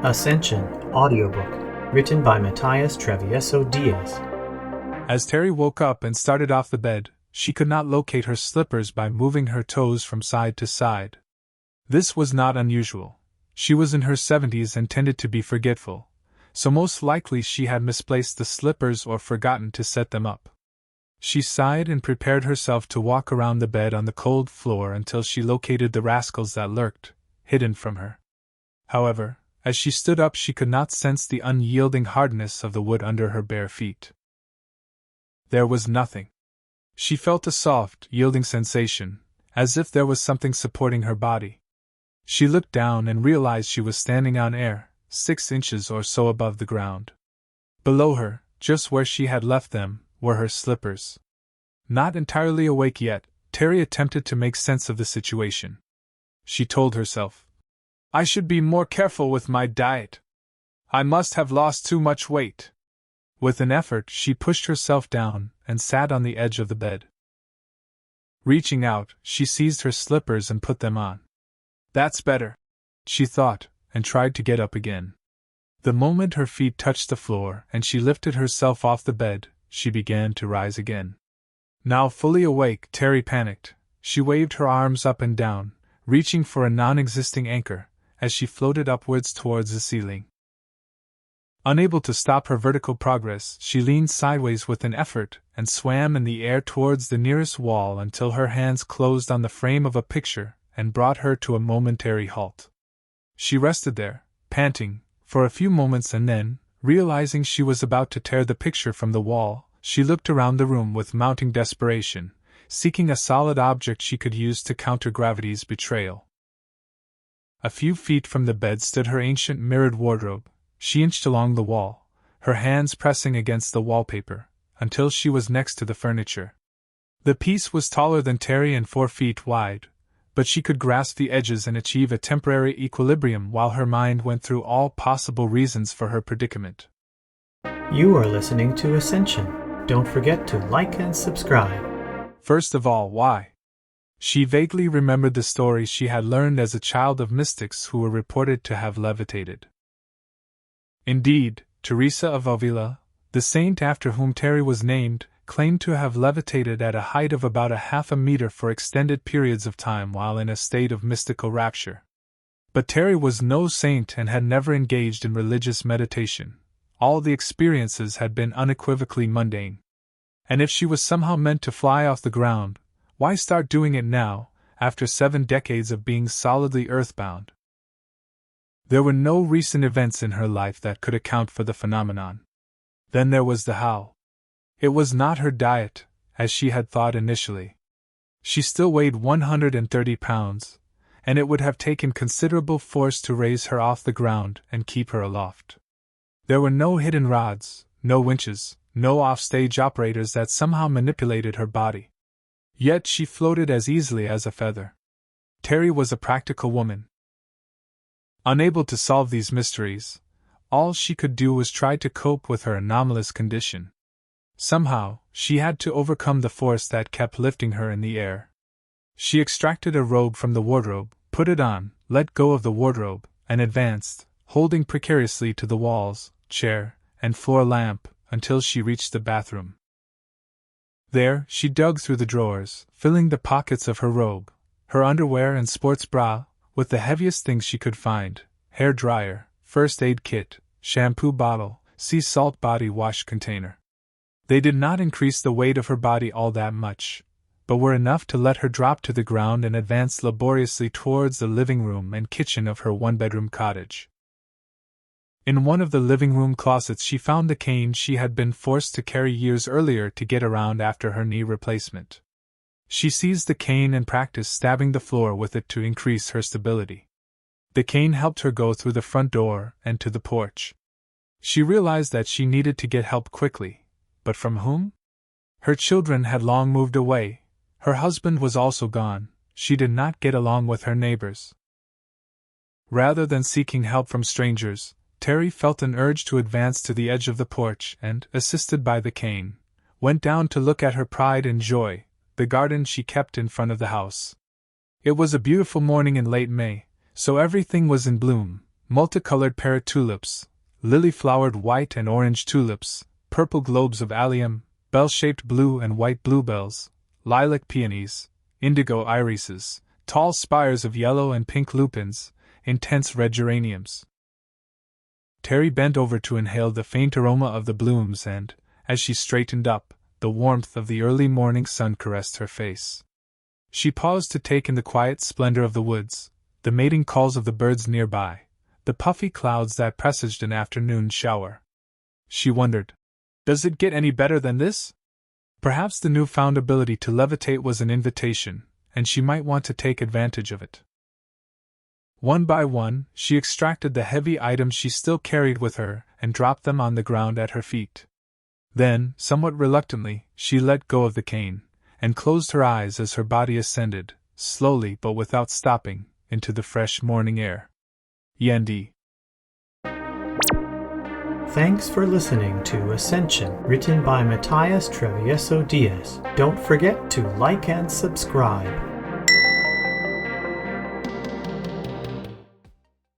Ascension, Audiobook, written by Matias Travieso-Diaz. As Terry woke up and started off the bed, she could not locate her slippers by moving her toes from side to side. This was not unusual. She was in her 70s and tended to be forgetful, so most likely she had misplaced the slippers or forgotten to set them up. She sighed and prepared herself to walk around the bed on the cold floor until she located the rascals that lurked, hidden from her. However, as she stood up, she could not sense the unyielding hardness of the wood under her bare feet. There was nothing. She felt a soft, yielding sensation, as if there was something supporting her body. She looked down and realized she was standing on air, 6 inches or so above the ground. Below her, just where she had left them, were her slippers. Not entirely awake yet, Terry attempted to make sense of the situation. She told herself, "I should be more careful with my diet. I must have lost too much weight." With an effort, she pushed herself down and sat on the edge of the bed. Reaching out, she seized her slippers and put them on. "That's better," she thought, and tried to get up again. The moment her feet touched the floor and she lifted herself off the bed, she began to rise again. Now fully awake, Terry panicked. She waved her arms up and down, reaching for a non-existing anchor, as she floated upwards towards the ceiling. Unable to stop her vertical progress, she leaned sideways with an effort and swam in the air towards the nearest wall until her hands closed on the frame of a picture and brought her to a momentary halt. She rested there, panting, for a few moments, and then, realizing she was about to tear the picture from the wall, she looked around the room with mounting desperation, seeking a solid object she could use to counter gravity's betrayal. A few feet from the bed stood her ancient mirrored wardrobe. She inched along the wall, her hands pressing against the wallpaper, until she was next to the furniture. The piece was taller than Terry and 4 feet wide, but she could grasp the edges and achieve a temporary equilibrium while her mind went through all possible reasons for her predicament. You are listening to Ascension. Don't forget to like and subscribe. First of all, why? She vaguely remembered the stories she had learned as a child of mystics who were reported to have levitated. Indeed, Teresa of Avila, the saint after whom Terry was named, claimed to have levitated at a height of about 1/2 meter for extended periods of time while in a state of mystical rapture. But Terry was no saint and had never engaged in religious meditation. All the experiences had been unequivocally mundane. And if she was somehow meant to fly off the ground, why start doing it now, after 7 decades of being solidly earthbound? There were no recent events in her life that could account for the phenomenon. Then there was the how. It was not her diet, as she had thought initially. She still weighed 130 pounds, and it would have taken considerable force to raise her off the ground and keep her aloft. There were no hidden rods, no winches, no offstage operators that somehow manipulated her body. Yet she floated as easily as a feather. Terry was a practical woman. Unable to solve these mysteries, all she could do was try to cope with her anomalous condition. Somehow, she had to overcome the force that kept lifting her in the air. She extracted a robe from the wardrobe, put it on, let go of the wardrobe, and advanced, holding precariously to the walls, chair, and floor lamp, until she reached the bathroom. There, she dug through the drawers, filling the pockets of her robe, her underwear and sports bra, with the heaviest things she could find: hair dryer, first aid kit, shampoo bottle, sea salt body wash container. They did not increase the weight of her body all that much, but were enough to let her drop to the ground and advance laboriously towards the living room and kitchen of her 1-bedroom cottage. In one of the living room closets she found the cane she had been forced to carry years earlier to get around after her knee replacement. She seized the cane and practiced stabbing the floor with it to increase her stability. The cane helped her go through the front door and to the porch. She realized that she needed to get help quickly, but from whom? Her children had long moved away, her husband was also gone, she did not get along with her neighbors. Rather than seeking help from strangers, Terry felt an urge to advance to the edge of the porch and, assisted by the cane, went down to look at her pride and joy, the garden she kept in front of the house. It was a beautiful morning in late May, so everything was in bloom: multicolored parrot tulips, lily-flowered white and orange tulips, purple globes of allium, bell-shaped blue and white bluebells, lilac peonies, indigo irises, tall spires of yellow and pink lupins, intense red geraniums. Terry bent over to inhale the faint aroma of the blooms and, as she straightened up, the warmth of the early morning sun caressed her face. She paused to take in the quiet splendor of the woods, the mating calls of the birds nearby, the puffy clouds that presaged an afternoon shower. She wondered, does it get any better than this? Perhaps the newfound ability to levitate was an invitation, and she might want to take advantage of it. One by one, she extracted the heavy items she still carried with her and dropped them on the ground at her feet. Then, somewhat reluctantly, she let go of the cane, and closed her eyes as her body ascended, slowly but without stopping, into the fresh morning air. Yendi. Thanks for listening to Ascension, written by Matias Travieso-Diaz. Don't forget to like and subscribe.